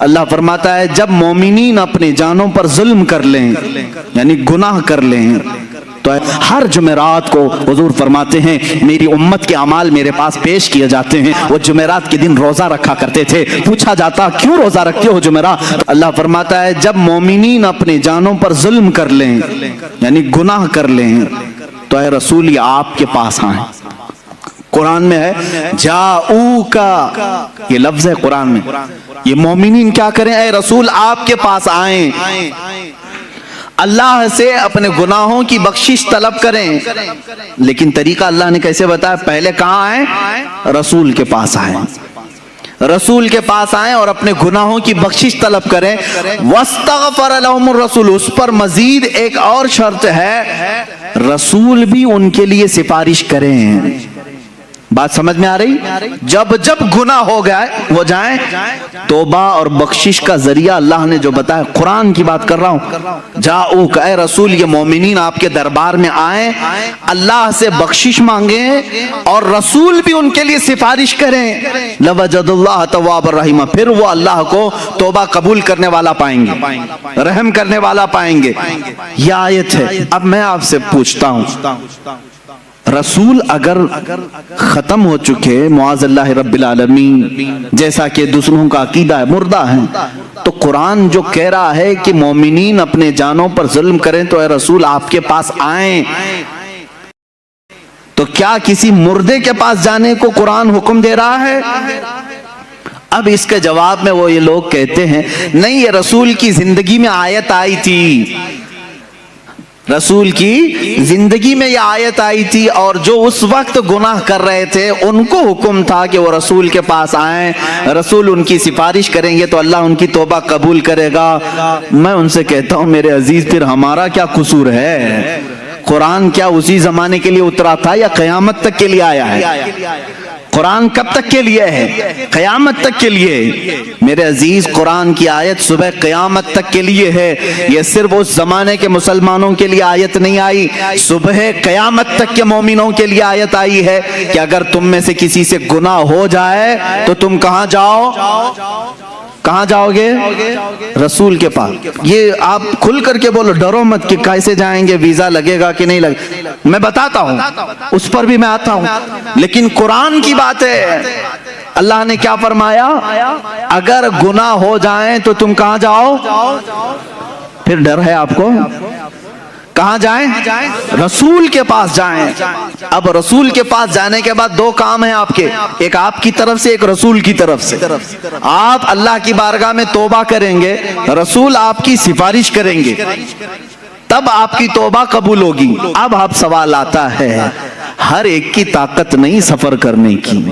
اللہ فرماتا ہے جب مومنین اپنے جانوں پر ظلم کر لیں یعنی گناہ کر لیں تو ہر جمعرات کو حضور فرماتے ہیں میری امت کے اعمال میرے پاس پیش کیے جاتے ہیں۔ وہ جمعرات کے دن روزہ رکھا کرتے تھے، پوچھا جاتا کیوں روزہ رکھتے ہو جمعرات؟ اللہ فرماتا ہے جب مومنین اپنے جانوں پر ظلم کر لیں یعنی گناہ کر لیں تو اے رسول یہ آپ کے پاس آئیں۔ قرآن میں ہے جاؤکا، یہ لفظ ہے قرآن میں، یہ مومنین کیا کریں؟ اے رسول آپ کے پاس آئیں، اللہ سے اپنے گناہوں کی بخشش طلب کریں۔ لیکن طریقہ اللہ نے کیسے بتایا؟ پہلے کہاں آئیں؟ رسول کے پاس آئیں، رسول کے پاس آئیں اور اپنے گناہوں کی بخشش طلب کریں۔ واستغفر لهم الرسول، اس پر مزید ایک اور شرط ہے، رسول بھی ان کے لیے سفارش کریں۔ بات سمجھ میں آ رہی؟ جب گناہ ہو جائیں توبہ اور بخشش کا ذریعہ اللہ نے جو بتایا، قرآن کی بات کر رہا ہوں، جاؤک اے رسول یہ مومنین آپ کے دربار میں آئیں، اللہ سے بخشش مانگیں اور رسول بھی ان کے لیے سفارش کریں، لوجد اللہ تواب الرحیم، پھر وہ اللہ کو توبہ قبول کرنے والا پائیں گے، رحم کرنے والا پائیں گے۔ یہ آیت ہے۔ اب میں آپ سے پوچھتا ہوں، رسول اگر ختم ہو چکے معاذ اللہ رب العالمین، جیسا کہ دوسروں کا عقیدہ ہے، مردہ ہیں، تو قرآن جو کہہ رہا ہے کہ مومنین اپنے جانوں پر ظلم کریں تو اے رسول آپ کے پاس آئیں، تو کیا کسی مردے کے پاس جانے کو قرآن حکم دے رہا ہے؟ اب اس کے جواب میں وہ یہ لوگ کہتے ہیں نہیں، یہ رسول کی زندگی میں آیت آئی تھی، رسول کی زندگی میں یہ آیت آئی تھی، اور جو اس وقت گناہ کر رہے تھے ان کو حکم تھا کہ وہ رسول کے پاس آئیں، رسول ان کی سفارش کریں گے تو اللہ ان کی توبہ قبول کرے گا۔ میں ان سے کہتا ہوں میرے عزیز پھر ہمارا کیا قصور ہے؟ قرآن کیا اسی زمانے کے لیے اترا تھا یا قیامت تک کے لیے آیا ہے؟ قرآن کب تک کے لیے ہے؟ قیامت تک کے لیے۔ میرے عزیز قرآن کی آیت صبح قیامت تک کے لیے ہے، یہ صرف اس زمانے کے مسلمانوں کے لیے آیت نہیں آئی، صبح قیامت تک کے مومنوں کے لیے آیت آئی ہے کہ اگر تم میں سے کسی سے گناہ ہو جائے تو تم کہاں جاؤ؟ کہاں جاؤ گے؟ رسول کے پاس۔ یہ آپ کھل کر کے بولو، ڈرو مت کہ کیسے جائیں گے، ویزا لگے گا کہ نہیں لگے، میں بتاتا ہوں، اس پر بھی میں آتا ہوں، لیکن قرآن کی بات ہے۔ اللہ نے کیا فرمایا؟ اگر گناہ ہو جائیں تو تم کہاں جاؤ؟ پھر ڈر ہے آپ کو؟ کہاں جائیں؟ رسول کے پاس جائیں۔ اب رسول کے پاس جانے کے بعد دو کام ہیں آپ کے، ایک آپ کی طرف سے، ایک رسول کی طرف سے۔ آپ اللہ کی بارگاہ میں توبہ کریں گے، رسول آپ کی سفارش کریں گے، تب آپ کی توبہ قبول ہوگی۔ اب آپ سوال آتا ہے، ہر ایک کی طاقت نہیں سفر کرنے کی،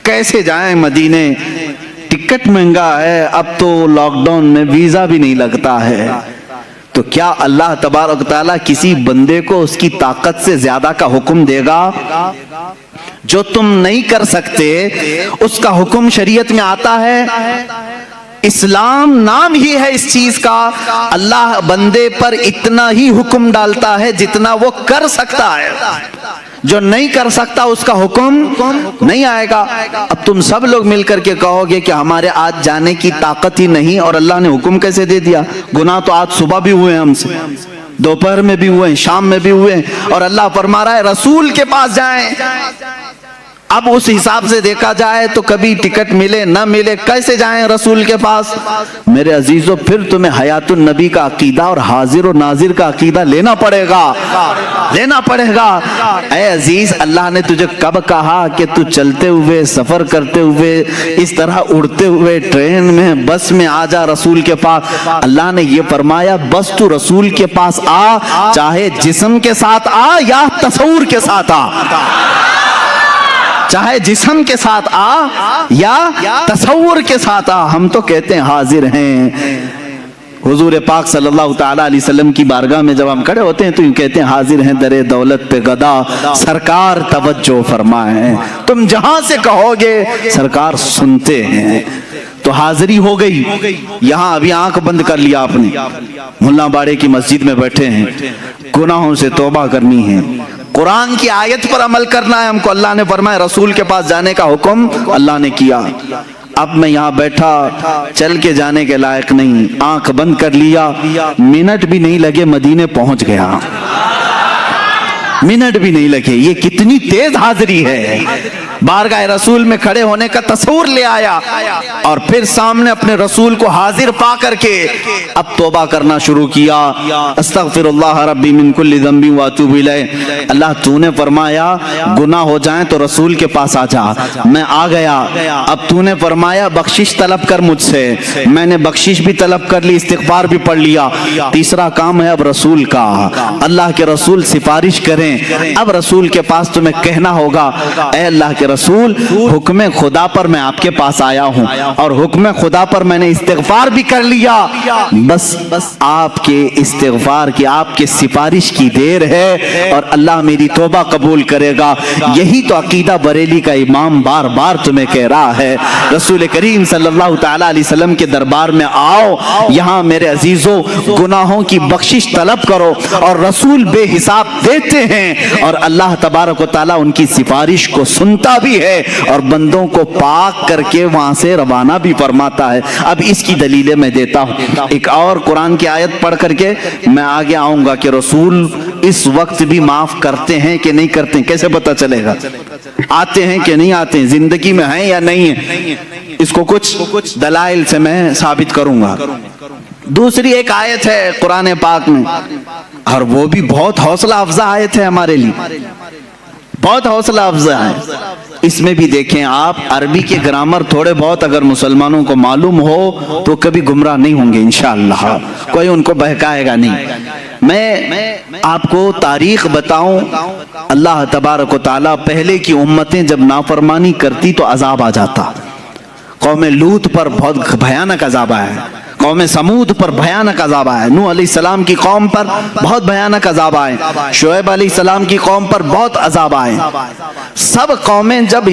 کیسے جائیں مدینے؟ ٹکٹ مہنگا ہے، اب تو لاک ڈاؤن میں ویزا بھی نہیں لگتا ہے، تو کیا اللہ تبارک تعالیٰ کسی بندے کو اس کی طاقت سے زیادہ کا حکم دے گا؟ جو تم نہیں کر سکتے اس کا حکم شریعت میں آتا ہے۔ اسلام نام ہی ہے اس چیز کا، اللہ بندے پر اتنا ہی حکم ڈالتا ہے جتنا وہ کر سکتا ہے، جو نہیں کر سکتا اس کا حکم نہیں آئے گا۔ اب تم سب لوگ مل کر کے کہو گے کہ ہمارے آج جانے کی طاقت ہی نہیں، اور اللہ نے حکم کیسے دے دیا؟ گناہ تو آج صبح بھی ہوئے ہیں ہم سے، دوپہر میں بھی ہوئے ہیں، شام میں بھی ہوئے ہیں، اور اللہ فرما رہا ہے رسول کے پاس جائیں۔ اب اس حساب سے دیکھا جائے تو کبھی ٹکٹ ملے نہ ملے، کیسے جائیں رسول کے پاس؟ میرے عزیزو پھر تمہیں حیات النبی کا عقیدہ اور حاضر و ناظر کا عقیدہ لینا پڑے گا، لینا پڑے گا۔ اے عزیز، اللہ نے تجھے کب کہا کہ تو چلتے ہوئے، سفر کرتے ہوئے، اس طرح اڑتے ہوئے ٹرین میں، بس میں آ جا رسول کے پاس؟ اللہ نے یہ فرمایا بس تو رسول کے پاس آ، چاہے جسم کے ساتھ آ یا تصور کے ساتھ آ، چاہے جسم کے ساتھ آ یا تصور کے ساتھ آ، ہم تو کہتے ہیں حاضر ہیں۔ حضور پاک صلی اللہ تعالیٰ علیہ وسلم کی بارگاہ میں جب ہم کھڑے ہوتے ہیں تو یہ کہتے ہیں حاضر ہیں در دولت پہ گدا، سرکار توجہ فرمائیں، تم جہاں سے کہو گے سرکار سنتے ہیں۔ تو حاضری ہو گئی۔ یہاں ابھی آنکھ بند کر لیا آپ نے، ملا باڑے کی مسجد میں بیٹھے ہیں، گناہوں سے توبہ کرنی ہے، قرآن کی آیت پر عمل کرنا ہے ہم کو۔ اللہ نے فرمایا رسول کے پاس جانے کا حکم اللہ نے کیا۔ اب میں یہاں بیٹھا چل کے جانے کے لائق نہیں، آنکھ بند کر لیا، منٹ بھی نہیں لگے مدینے پہنچ گیا، منٹ بھی نہیں لگے۔ یہ کتنی تیز حاضری ہے، بارگاہ رسول میں کھڑے ہونے کا تصور لے آیا اور پھر سامنے اپنے رسول کو حاضر پا کر کے اب توبہ کرنا شروع کیا۔ استغفر اللہ ربی من کل ذنب واتوب الیہ، اللہ تو نے فرمایا گناہ ہو جائیں تو رسول کے پاس آ جا، میں آ گیا۔ اب تو نے فرمایا بخشش طلب کر مجھ سے، میں نے بخشش بھی طلب کر لی، استغفار بھی پڑھ لیا۔ تیسرا کام ہے اب رسول کا، اللہ کے رسول سفارش کریں۔ اب رسول کے پاس تمہیں کہنا ہوگا اے اللہ کے رسول، حکم خدا پر میں آپ کے پاس آیا ہوں اور حکم خدا پر میں نے استغفار بھی کر لیا، بس آپ کے استغفار کی، آپ کے سفارش کی دیر ہے اور اللہ میری توبہ قبول کرے گا۔ یہی تو عقیدہ بریلی کا امام بار بار تمہیں کہہ رہا ہے۔ رسول کریم صلی اللہ تعالی علیہ وسلم کے دربار میں آؤ، یہاں میرے عزیزوں گناہوں کی بخشش طلب کرو، اور رسول بے حساب دیتے ہیں اور اللہ تبارک و تعالیٰ ان کی سفارش کو سنتا بھی ہے اور بندوں کو پاک کر کے وہاں سے روانہ بھی فرماتا ہے۔ اب اس کی دلیلیں میں دیتا ہوں، ایک اور قرآن کی آیت پڑھ کر کے میں آگے آؤں گا کہ رسول اس وقت بھی معاف کرتے ہیں کہ نہیں کرتے ہیں، کیسے پتہ چلے گا؟ آتے ہیں کہ نہیں آتے ہیں، زندگی میں ہیں یا نہیں ہیں، اس کو کچھ دلائل سے میں ثابت کروں گا۔ دوسری ایک آیت ہے قرآن پاک میں، اور وہ بھی بہت حوصلہ افزا آیت ہے ہمارے لیے، بہت حوصلہ افزا ہے۔ اس میں بھی دیکھیں آپ، عربی کے گرامر تھوڑے بہت اگر مسلمانوں کو معلوم ہو تو کبھی گمراہ نہیں ہوں گے انشاءاللہ، کوئی ان کو بہکائے گا نہیں۔ میں آپ کو تاریخ بتاؤں، اللہ تبارک و تعالیٰ پہلے کی امتیں جب نافرمانی کرتی تو عذاب آ جاتا۔ قوم لوط پر بہت بھیانک عذاب آیا ہے، قوم سمود پر بھیانک عذاب آئے، نوح علیہ السلام کی قوم پر بہت بھیانک عذاب آئے، شعیب علیہ السلام کی قوم پر بہت عذاب آئے۔ سب قومیں جب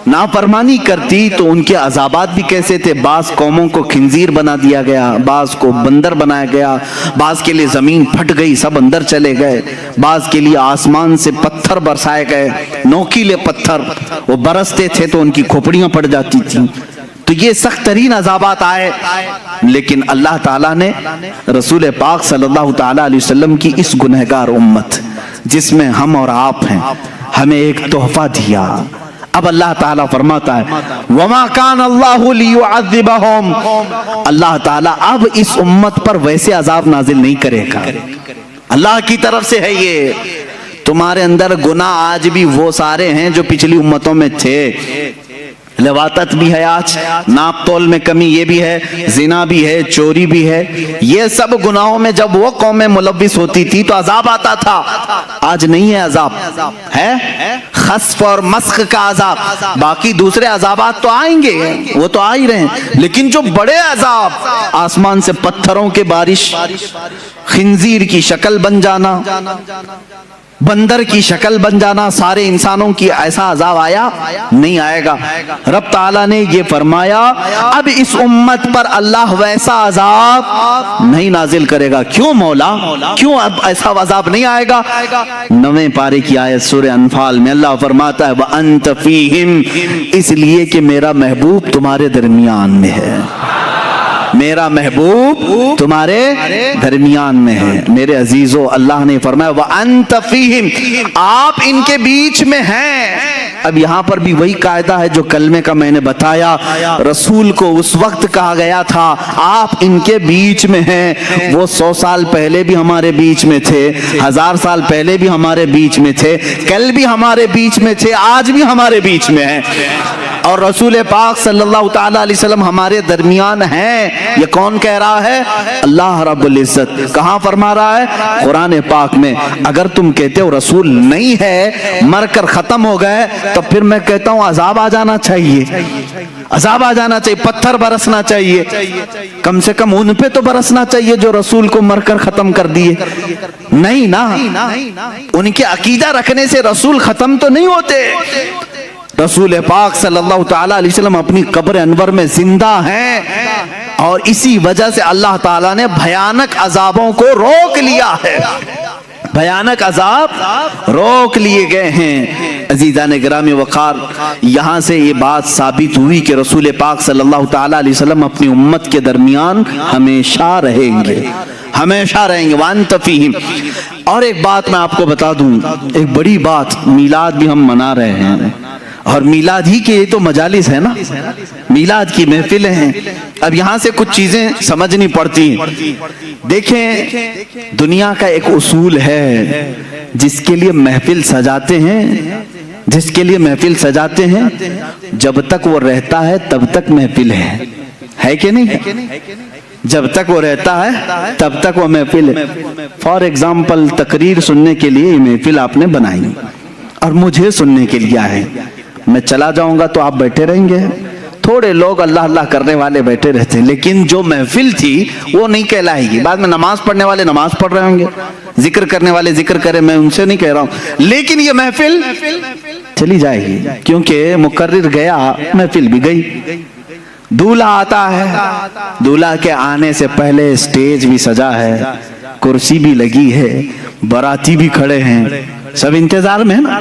نافرمانی کرتی تو ان کے عذابات بھی کیسے تھے؟ بعض قوموں کو خنزیر بنا دیا گیا، بعض کو بندر بنایا گیا، بعض کے لیے زمین پھٹ گئی، سب اندر چلے گئے، بعض کے لیے آسمان سے پتھر برسائے گئے، نوکیلے پتھر، وہ برستے تھے تو ان کی کھوپڑیاں پڑ جاتی تھیں۔ تو یہ سخت ترین عذابات آئے، لیکن اللہ تعالیٰ نے رسول پاک صلی اللہ تعالیٰ علیہ وسلم کی اس گنہگار امت جس میں ہم اور آپ ہیں، ہمیں ایک تحفہ دیا۔ اب اللہ تعالیٰ فرماتا ہے وَمَا كَانَ اللَّهُ لِيُعَذِّبَهُمْ، اللہ تعالیٰ اب اس امت پر ویسے عذاب نازل نہیں کرے گا، اللہ کی طرف سے ہے یہ۔ تمہارے اندر گناہ آج بھی وہ سارے ہیں جو پچھلی امتوں میں تھے، لواطت بھی ہے، آج ناپ تول میں کمی یہ بھی ہے، زنا بھی ہے، چوری بھی ہے، یہ سب گناہوں میں جب وہ قومیں ملوث ہوتی تھی تو عذاب آتا تھا۔ آج نہیں ہے عذاب، ہے خسف اور مسخ کا عذاب، باقی دوسرے عذابات تو آئیں گے، وہ تو آ ہی رہے ہیں، لیکن جو بڑے عذاب، آسمان سے پتھروں کے بارش، خنزیر کی شکل بن جانا، بندر کی شکل بن جانا، سارے انسانوں کی ایسا عذاب آیا نہیں آئے گا۔ رب تعالیٰ نے یہ فرمایا اب اس امت پر اللہ ویسا عذاب نہیں نازل کرے گا۔ کیوں مولا؟ کیوں اب ایسا عذاب نہیں آئے گا؟ 9ویں پارے کی آیت سورہ انفال میں اللہ فرماتا ہے وَأَنْتَ فِيهِمْ، اس لیے کہ میرا محبوب تمہارے درمیان میں ہے، میرا محبوب تمہارے درمیان میں ہے۔ میرے عزیزو، اللہ نے فرمایا وَأَنْتَ فِيهِمْ، آپ ان کے بیچ میں ہیں۔ اب یہاں پر بھی وہی قاعدہ ہے جو کلمے کا میں نے بتایا، رسول کو اس وقت کہا گیا تھا آپ ان کے بیچ میں ہیں۔ وہ 100 سال پہلے بھی ہمارے بیچ میں تھے، 1000 سال پہلے بھی ہمارے بیچ میں تھے، کل بھی ہمارے بیچ میں تھے، آج بھی ہمارے بیچ میں ہیں، اور رسول پاک صلی اللہ تعالیٰ علیہ وسلم ہمارے درمیان ہیں۔ یہ کون کہہ رہا ہے؟ اللہ رب العزت۔ کہاں فرما رہا ہے؟ قرآن پاک میں۔ اگر تم کہتے ہو رسول نہیں ہے، مر کر ختم ہو گئے، تو پھر میں کہتا ہوں عذاب آ جانا چاہیے، عذاب آ جانا چاہیے، پتھر برسنا چاہیے، کم سے کم ان پہ تو برسنا چاہیے جو رسول کو مر کر ختم کر دیے۔ نہیں نا، ان کے عقیدہ رکھنے سے رسول ختم تو نہیں ہوتے۔ رسول پاک صلی اللہ تعالیٰ علیہ وسلم اپنی قبر انور میں زندہ ہیں، اور اسی وجہ سے اللہ تعالیٰ نے بھیانک عذابوں کو روک لیا ہے، بھیانک عذاب روک لیے گئے ہیں۔ عزیزان گرامی وقار، یہاں سے یہ بات ثابت ہوئی کہ رسول پاک صلی اللہ تعالی علیہ وسلم اپنی امت کے درمیان ہمیشہ رہیں گے، ہمیشہ رہیں گے، وانت فیہم۔ اور ایک بات میں آپ کو بتا دوں، ایک بڑی بات، میلاد بھی ہم منا رہے ہیں، اور میلاد ہی کے یہ تو مجالس ہے نا، میلاد کی محفلیں ہیں۔ اب یہاں سے کچھ چیزیں سمجھنی پڑتی ہیں۔ دیکھیں، دنیا کا ایک اصول ہے، جس کے لیے محفل سجاتے ہیں، جس کے لیے محفل سجاتے ہیں، جب تک وہ رہتا ہے تب تک محفل ہے کہ نہیں؟ جب تک وہ رہتا ہے تب تک وہ محفل ہے۔ فار ایگزامپل، تقریر سننے کے لیے یہ محفل آپ نے بنائی اور مجھے سننے کے لیے آئے، میں چلا جاؤں گا تو آپ بیٹھے رہیں گے، تھوڑے لوگ اللہ اللہ کرنے والے بیٹھے رہتے ہیں، لیکن جو محفل تھی وہ نہیں کہلائے گی۔ بعد میں نماز پڑھنے والے نماز پڑھ رہے ہوں گے، ذکر کرنے والے ذکر کریں، میں ان سے نہیں کہہ رہا ہوں، لیکن یہ محفل چلی جائے گی، کیونکہ مقرر گیا، محفل بھی گئی۔ دولہا آتا ہے، دولہا کے آنے سے پہلے اسٹیج بھی سجا ہے، کرسی بھی لگی ہے، باراتی بھی کھڑے ہیں، سب انتظار میں ہے نا۔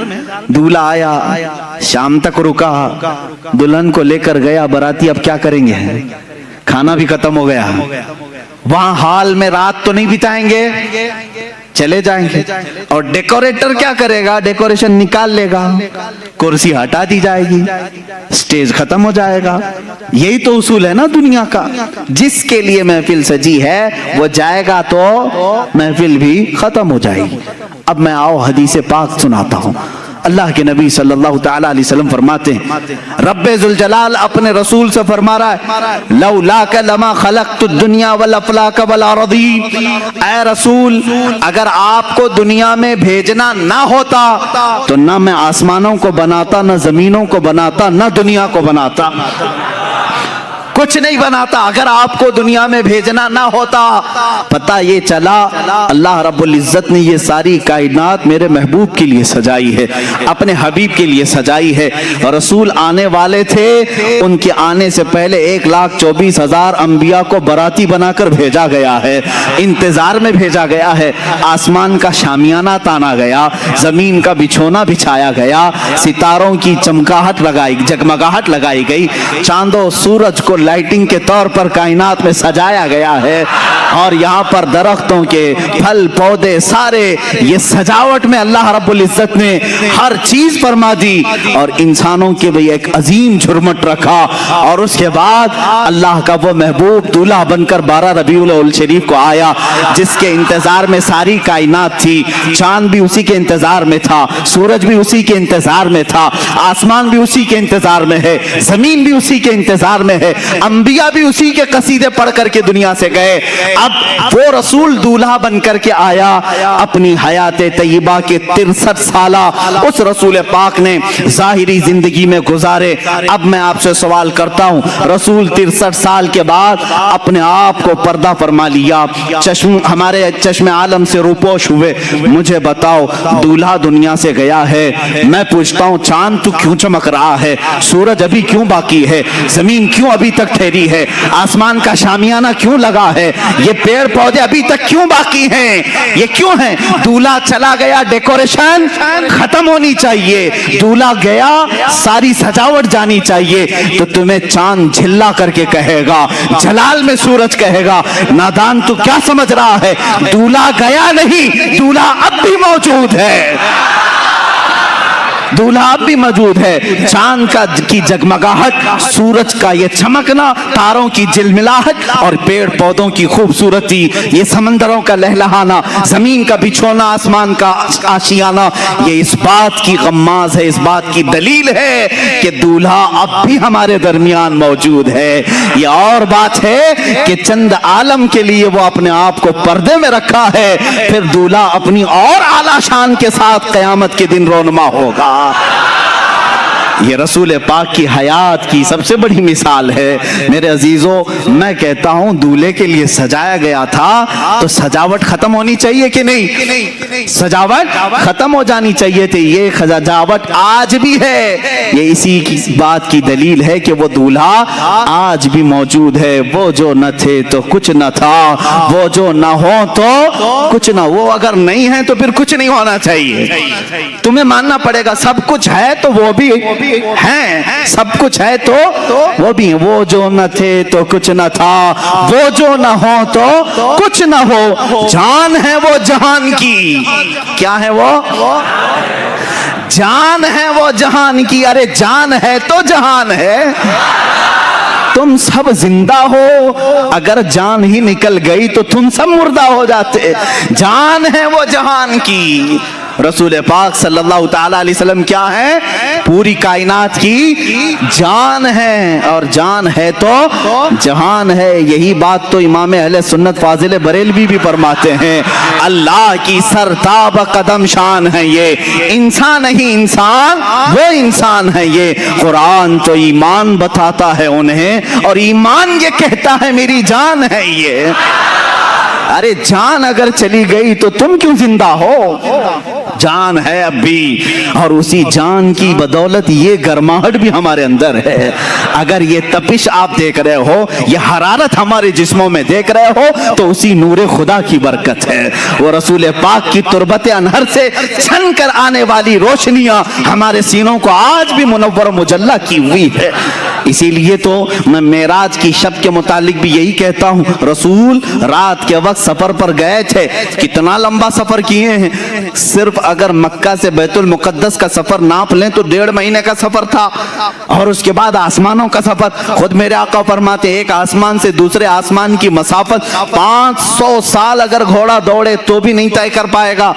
دولہا آیا، شام تک رکا، دلہن کو لے کر گیا، باراتی اب کیا کریں گے، کھانا بھی ختم ہو گیا، وہاں ہال میں رات تو نہیں بتائیں گے، چلے جائیں گے۔ اور ڈیکوریٹر کیا کرے گا، ڈیکوریشن نکال لے گا، کرسی ہٹا دی جائے گی، سٹیج ختم ہو جائے گا۔ یہی تو اصول ہے نا دنیا کا، جس کے لیے محفل سجی ہے وہ جائے گا تو محفل بھی ختم ہو جائے گی۔ اب میں آؤ حدیث پاک سناتا ہوں۔ اللہ کے نبی صلی اللہ تعالی علیہ وسلم فرماتے ہیں، رب ذوالجلال اپنے رسول سے فرما رہا ہے، لولاک لما خلقت الدنیا والافلاک والارضین، اے رسول اگر آپ کو دنیا میں بھیجنا نہ ہوتا تو نہ میں آسمانوں کو بناتا، نہ زمینوں کو بناتا، نہ دنیا کو بناتا، کچھ نہیں بناتا اگر آپ کو دنیا میں بھیجنا نہ ہوتا۔ پتہ یہ چلا اللہ رب العزت نے یہ ساری کائنات میرے محبوب کے لیے سجائی ہے، اپنے حبیب کے لیے سجائی ہے۔ رسول آنے والے تھے، ان کے آنے سے پہلے 1,24,000 انبیاء کو باراتی بنا کر بھیجا گیا ہے، انتظار میں بھیجا گیا ہے۔ آسمان کا شامیانہ تانا گیا، زمین کا بچھونا بچھایا گیا، ستاروں کی چمکاہٹ لگائی، جگمگاہٹ لگائی گئی، چاند و سورج کو لائٹنگ کے طور پر کائنات میں سجایا گیا ہے، اور یہاں پر درختوں کے پھل پودے سارے یہ سجاوٹ میں اللہ رب العزت نے ہر چیز فرما دی، اور انسانوں کے بھی ایک عظیم جھرمٹ رکھا۔ اور اس کے بعد اللہ کا وہ محبوب دولہا بن کر 12 ربیع الاول شریف کو آیا، جس کے انتظار میں ساری کائنات تھی۔ چاند بھی اسی کے انتظار میں تھا، سورج بھی اسی کے انتظار میں تھا، آسمان بھی اسی کے انتظار میں ہے، زمین بھی اسی کے انتظار میں ہے، انبیاء بھی اسی کے قصیدے پڑھ کر کے دنیا سے گئے۔ اب وہ رسول دولہا بن کر کے آیا، اپنی حیات طیبہ کے 63 سالہ اس رسول پاک نے ظاہری زندگی میں گزارے۔ اب میں آپ سے سوال کرتا ہوں، رسول 63 سال کے بعد اپنے آپ کو پردہ فرما لیا، ہمارے چشم عالم سے روپوش ہوئے۔ مجھے بتاؤ، دولہا دنیا سے گیا ہے، میں پوچھتا ہوں چاند تو کیوں چمک رہا ہے، سورج ابھی کیوں باقی ہے، زمین کیوں ابھی تک ٹھہری ہے، آسمان کا شامیانہ کیوں لگا ہے، یہ پیڑ پودے ابھی تک کیوں باقی ہیں، یہ کیوں ہیں؟ دولہا چلا گیا، ڈیکوریشن ختم ہونی چاہیے، دولہا گیا، ساری سجاوٹ جانی چاہیے۔ تو تمہیں چاند جھلا کر کے کہے گا، جلال میں سورج کہے گا، نادان تو کیا سمجھ رہا ہے، دولہا گیا نہیں، دولہا اب بھی موجود ہے، دولہا اب بھی موجود ہے۔ چاند کی جگمگاہٹ، سورج کا یہ چمکنا، تاروں کی جلملاہٹ، اور پیڑ پودوں کی خوبصورتی، یہ سمندروں کا لہلہانا، زمین کا بچھونا، آسمان کا آشیانہ، یہ اس بات کی غماز ہے، اس بات کی دلیل ہے کہ دولہا اب بھی ہمارے درمیان موجود ہے۔ یہ اور بات ہے کہ چند عالم کے لیے وہ اپنے آپ کو پردے میں رکھا ہے، پھر دولہا اپنی اور اعلیٰ شان کے ساتھ قیامت کے دن رونما ہوگا۔ یہ رسول پاک کی حیات کی سب سے بڑی مثال ہے میرے عزیزوں. میں کہتا ہوں دولہے کے لیے سجایا گیا تھا تو سجاوٹ ختم ہونی چاہیے کہ نہیں؟ سجاوٹ ختم ہو جانی چاہیے تھی. یہ سجاوٹ آج بھی ہے. یہ اسی کی بات کی دلیل ہے کہ وہ دولہا آج بھی موجود ہے. وہ جو نہ تھے تو کچھ نہ تھا, وہ جو نہ ہو تو کچھ نہ. وہ اگر نہیں ہے تو پھر کچھ نہیں ہونا چاہیے. تمہیں ماننا پڑے گا سب کچھ ہے تو وہ بھی ہیں, سب کچھ ہے تو وہ بھی ہیں. وہ جو نہ تھے تو کچھ نہ تھا, وہ جو نہ ہو تو کچھ نہ ہو. جان ہے وہ جہان کی. کیا ہے وہ؟ جان ہے وہ جہان کی. ارے جان ہے تو جہان ہے. تم سب زندہ ہو, اگر جان ہی نکل گئی تو تم سب مردہ ہو جاتے. جان ہے وہ جہان کی. رسول پاک صلی اللہ تعالی علیہ وسلم کیا ہے؟ پوری کائنات کی جان ہے, اور جان ہے تو جہان ہے. یہی بات تو امام اہل سنت فاضل بریلوی بھی فرماتے ہیں. اللہ کی سرتاب قدم شان ہے یہ. انسان نہیں انسان, وہ انسان ہے یہ. قرآن تو ایمان بتاتا ہے انہیں, اور ایمان یہ کہتا ہے میری جان ہے یہ. ارے جان اگر چلی گئی تو تم کیوں زندہ ہو؟ جان ہے اب بھی, اور اسی جان کی بدولت یہ گرماہٹ بھی ہمارے اندر ہے. اگر یہ تپش آپ دیکھ رہے ہو, یہ حرارت ہمارے جسموں میں دیکھ رہے ہو, تو اسی نور خدا کی برکت ہے. وہ رسول پاک کی تربت انہر سے چھن کر آنے والی روشنیاں ہمارے سینوں کو آج بھی منور مجلہ کی ہوئی ہے. اسی لیے تو میں معراج کی شب کے متعلق بھی یہی کہتا ہوں. رسول رات کے وقت سفر پر گئے تھے. کتنا لمبا سفر کیے ہیں. صرف اگر مکہ سے بیت المقدس کا سفر ناپ لیں تو 1.5 مہینے کا سفر تھا, اور اس کے بعد آسمانوں کا سفر. خود میرے آقا فرماتے ایک آسمان سے دوسرے آسمان کی مسافت 500 سال اگر گھوڑا دوڑے تو بھی نہیں طے کر پائے گا.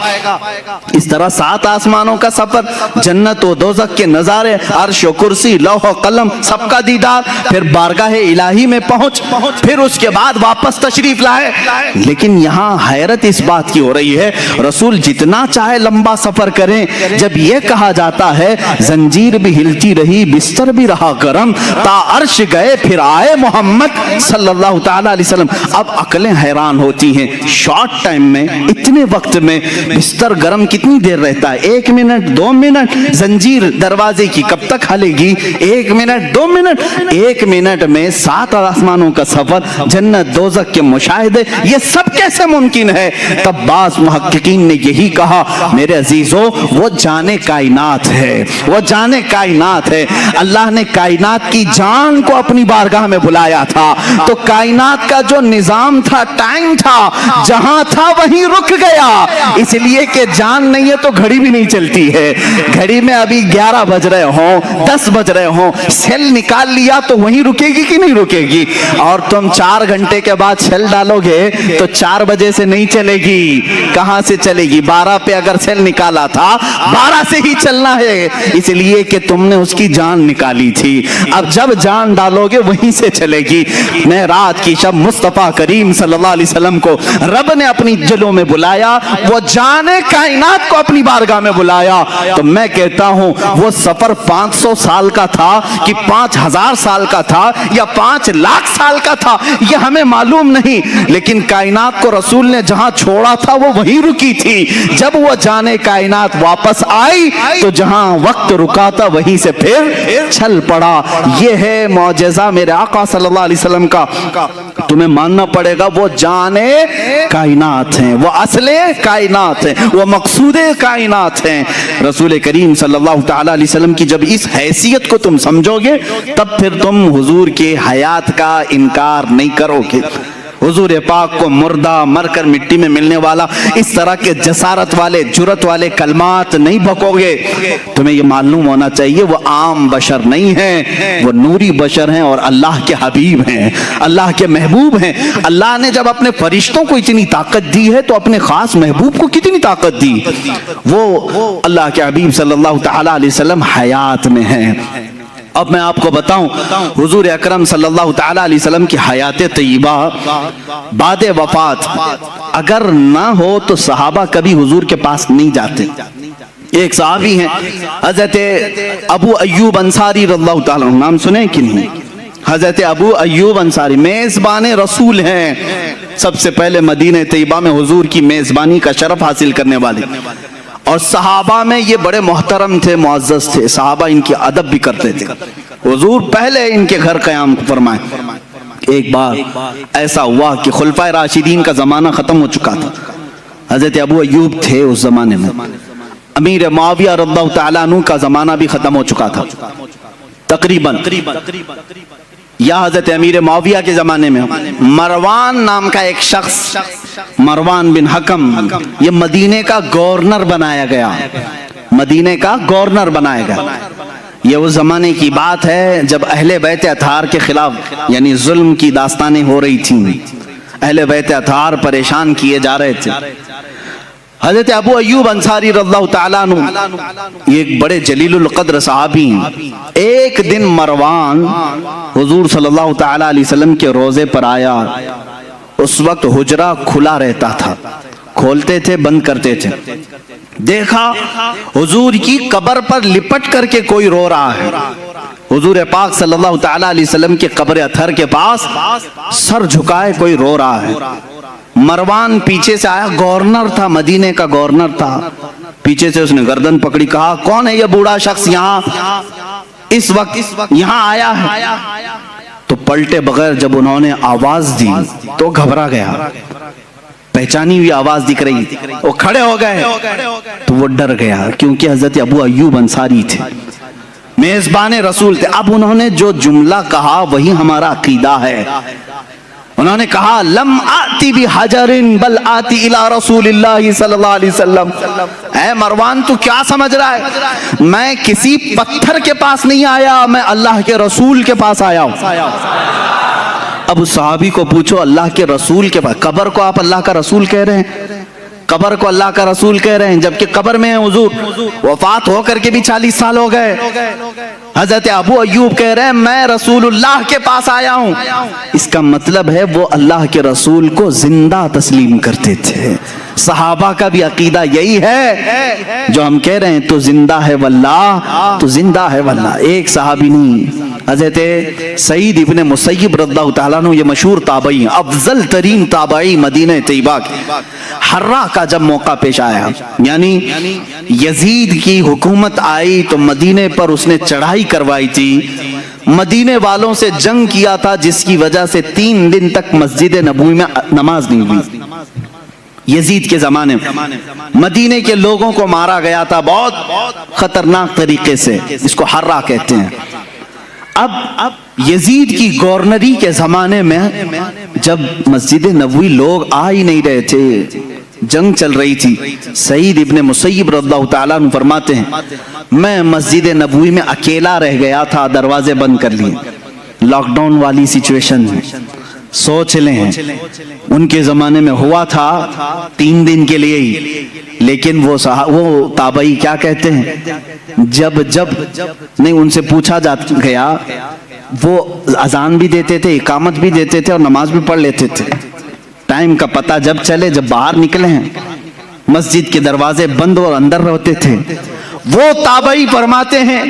اس طرح 7 آسمانوں کا سفر, جنت و دوزخ کے نظارے, عرش و کرسی, لوح و قلم, سب کا دیدار, پھر بارگاہ الہی میں پہنچ, پھر اس کے بعد واپس تشریف لائے. لیکن یہاں حیرت اس بات کی ہو رہی ہے, رسول جتنا چاہے لمبا سفر کریں, جب یہ کہا جاتا ہے زنجیر بھی ہلتی رہی, بستر بھی رہا گرم, تا عرش گئے پھر آئے محمد صلی اللہ تعالی علیہ وسلم. اب عقلیں حیران ہوتی ہیں, شارٹ ٹائم میں, اتنے وقت میں بستر گرم کتنی دیر رہتا ہے؟ 1 منٹ 2 منٹ. زنجیر دروازے کی کب تک ہلے گی؟ 1 منٹ 2 منٹ. 1 منٹ میں 7 آسمانوں کا سفر, جنت دوزخ کے مشاہدے, یہ سب کیسے ممکن ہے؟ تب بعض محققین نے یہی کہا میرے عزیزوں, وہ جانے کائنات ہے, وہ جانے کائنات ہے. اللہ نے کائنات کی جان کو اپنی بارگاہ میں بلایا تھا, تو کائنات کا جو نظام تھا, ٹائم تھا, جہاں تھا وہیں رک گیا. اس لیے کہ جان نہیں ہے تو گھڑی بھی نہیں چلتی ہے. گھڑی میں ابھی 11 بج رہے ہوں, 10 بج رہے ہوں, سیل نکال لیا تو وہیں رکے گی کہ نہیں رکے گی؟ اور تم 4 گھنٹے کے بعد سیل ڈالو گے تو 4 بجے سے نہیں چلے گی. کہاں سے چلے گی؟ 12 پہ اگر سیل نکالا تھا 12 سے ہی چلنا ہے, اس لیے کہ تم نے اس کی جان نکالی تھی. اب جب جان ڈالو گے وہیں سے چلے گی. معراج کی شب مصطفیٰ کریم صلی اللہ علیہ وسلم کو رب نے اپنی جلوں میں بلایا, وہ جانے کائنات کو اپنی بارگاہ میں بلایا. تو میں کہتا ہوں وہ سفر 500 سال کا تھا کہ 5000 سال کا تھا یا 5 لاکھ سال کا تھا, یہ ہمیں معلوم نہیں. لیکن کائنات کو رسول نے جہاں چھوڑا تھا وہ وہیں رکی تھی. جب وہ جانے کائنات واپس آئی تو جہاں وقت رکا تھا وہیں سے پھر چل پڑا. یہ ہے معجزہ میرے آقا صلی اللہ علیہ وسلم کا. تمہیں ماننا پڑے گا وہ جانے کائنات ہیں, وہ اصل کائنات ہیں, وہ مقصود کائنات ہیں. رسول کریم صلی اللہ تعالی علیہ وسلم کی جب اس حیثیت کو تم سمجھو گے تب پھر تم حضور کے حیات کا انکار نہیں کرو گے. حضور پاک کو مردہ مر کر مٹی میں ملنے والا اس طرح کے جسارت والے جرت والے کلمات نہیں بکو گے. تمہیں یہ معلوم ہونا چاہیے وہ عام بشر نہیں ہیں, وہ نوری بشر ہیں اور اللہ کے حبیب ہیں, اللہ کے محبوب ہیں. اللہ نے جب اپنے فرشتوں کو اتنی طاقت دی ہے تو اپنے خاص محبوب کو کتنی طاقت دی. وہ اللہ کے حبیب صلی اللہ تعالی علیہ وسلم حیات میں ہیں. اب میں آپ کو بتاؤں حضور اکرم صلی اللہ تعالی علیہ وسلم کی حیات طیبہ بعد وفات اگر نہ ہو تو صحابہ کبھی حضور کے پاس نہیں جاتے. ایک صحابی ہیں حضرت ابو ایوب انصاری رضی اللہ تعالیٰ عنہ، نام سنے کہ نہیں؟ حضرت ابو ایوب انصاری میزبان رسول ہیں، سب سے پہلے مدینہ طیبہ میں حضور کی میزبانی کا شرف حاصل کرنے والے، اور صحابہ میں یہ بڑے محترم تھے، معزز تھے، صحابہ ان کی ادب بھی کرتے تھے، حضور پہلے ان کے گھر قیام فرمائے۔ ایک بار ایسا ہوا کہ خلفائے راشدین کا زمانہ ختم ہو چکا تھا، حضرت ابو ایوب تھے اس زمانے میں، امیر معاویہ رضی اللہ تعالیٰ عنہ کا زمانہ بھی ختم ہو چکا تھا تقریباً، یا حضرت امیر معاویہ کے زمانے میں مروان نام کا ایک شخص، مروان بن حکم، یہ مدینے کا گورنر بنایا گیا، مدینے کا گورنر بنایا گیا۔ یہ اس زمانے کی بات ہے جب اہل بیت اطہار کے خلاف یعنی ظلم کی داستانیں ہو رہی تھیں، اہل بیت اطہار پریشان کیے جا رہے تھے۔ حضرت ابو ایوب انصاری رضی اللہ تعالیٰ عنہ یہ ایک بڑے جلیل القدر صحابی، ایک دن مروان حضور صلی اللہ تعالیٰ علیہ وسلم کے روزے پر آیا، اس وقت حجرہ کھلا رہتا تھا، کھولتے تھے بند کرتے تھے، دیکھا حضور کی قبر پر لپٹ کر کے کوئی رو رہا ہے، حضور پاک صلی اللہ تعالیٰ علیہ وسلم کے قبر اطہر کے پاس سر جھکائے کوئی رو رہا ہے۔ مروان پیچھے سے آیا، گورنر تھا، مدینے کا گورنر تھا، پیچھے سے اس نے گردن پکڑی، کہا کون ہے یہ بوڑھا شخص یہاں اس وقت یہاں آیا ہے؟ تو پلٹے بغیر جب انہوں نے آواز دی تو گھبرا گیا، پہچانی ہوئی آواز دکھ رہی، وہ کھڑے ہو گئے تو وہ ڈر گیا، کیونکہ حضرت ابو ایوب انصاری تھے، میزبان رسول تھے۔ اب انہوں نے جو جملہ کہا وہی ہمارا عقیدہ ہے، انہوں نے کہا لم آتی بحجر بل آتی الی رسول اللہ صلی اللہ علیہ وسلم۔ اے مروان تو کیا سمجھ رہا ہے، میں کسی پتھر کے پاس نہیں آیا، میں اللہ کے رسول کے پاس آیا ہوں۔ اب اس صحابی کو پوچھو اللہ کے رسول کے پاس، قبر کو آپ اللہ کا رسول کہہ رہے ہیں، قبر کو اللہ کا رسول کہہ رہے ہیں، جبکہ قبر میں ہیں حضور، وفات ہو کر کے بھی 40 سال ہو گئے۔ حضرت ابو ایوب کہہ رہے ہیں میں رسول اللہ کے پاس آیا ہوں، اس کا مطلب ہے وہ اللہ کے رسول کو زندہ تسلیم کرتے تھے۔ صحابہ کا بھی عقیدہ یہی ہے جو ہم کہہ رہے ہیں، تو زندہ ہے واللہ، تو زندہ ہے واللہ۔ ایک صحابی نہیں، حضرت سعید ابن مسیب رضی اللہ تعالیٰ عنہ، یہ مشہور تابعی ہیں، افضل ترین تابعی مدینہ طیبہ کے، حرہ کا جب موقع پیش آیا یعنی یزید کی حکومت آئی تو مدینے پر اس نے چڑھائی کروائی تھی، مدینے والوں سے جنگ کیا تھا، جس کی وجہ سے 3 دن تک مسجد نبوی میں نماز نہیں ہوئی۔ یزید کے زمانے میں مدینے کے لوگوں کو مارا گیا تھا بہت خطرناک طریقے سے، اس کو حرہ کہتے ہیں۔ اب یزید کی گورنری کے زمانے میں جب مسجد نبوی لوگ آ ہی نہیں رہے تھے، جنگ چل رہی تھی، سعید ابن مسیب رضی اللہ تعالیٰ عنہ فرماتے ہیں میں مسجد نبوی میں اکیلا رہ گیا تھا، دروازے بند کر لیے، لاک ڈاؤن والی سچویشن ہے، سوچ لیں ان کے زمانے میں ہوا تھا 3 دن کے لیے ہی، لیکن وہ تابعی کیا کہتے ہیں، جب نہیں ان سے پوچھا گیا، وہ اذان بھی دیتے تھے، اقامت بھی دیتے تھے اور نماز بھی پڑھ لیتے تھے، ٹائم کا پتہ جب چلے جب باہر نکلے ہیں، مسجد کے دروازے بند اور اندر رہتے تھے۔ وہ تابعی فرماتے ہیں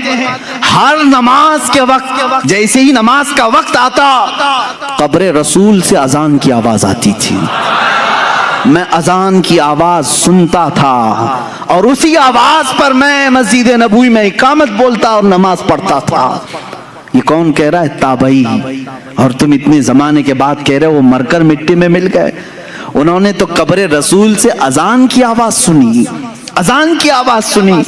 ہر نماز کے وقت جیسے ہی نماز کا وقت آتا قبر رسول سے اذان کی آواز آتی تھی، میں اذان کی آواز سنتا تھا اور اسی آواز پر میں مسجد نبوی میں اقامت بولتا اور نماز پڑھتا تھا۔ یہ کون کہہ رہا ہے؟ تابعی۔ اور تم اتنے زمانے کے بعد کہہ رہے ہو وہ مر کر مٹی میں مل گئے، انہوں نے تو قبر رسول سے اذان کی آواز سنی، اذان کی آواز سنی۔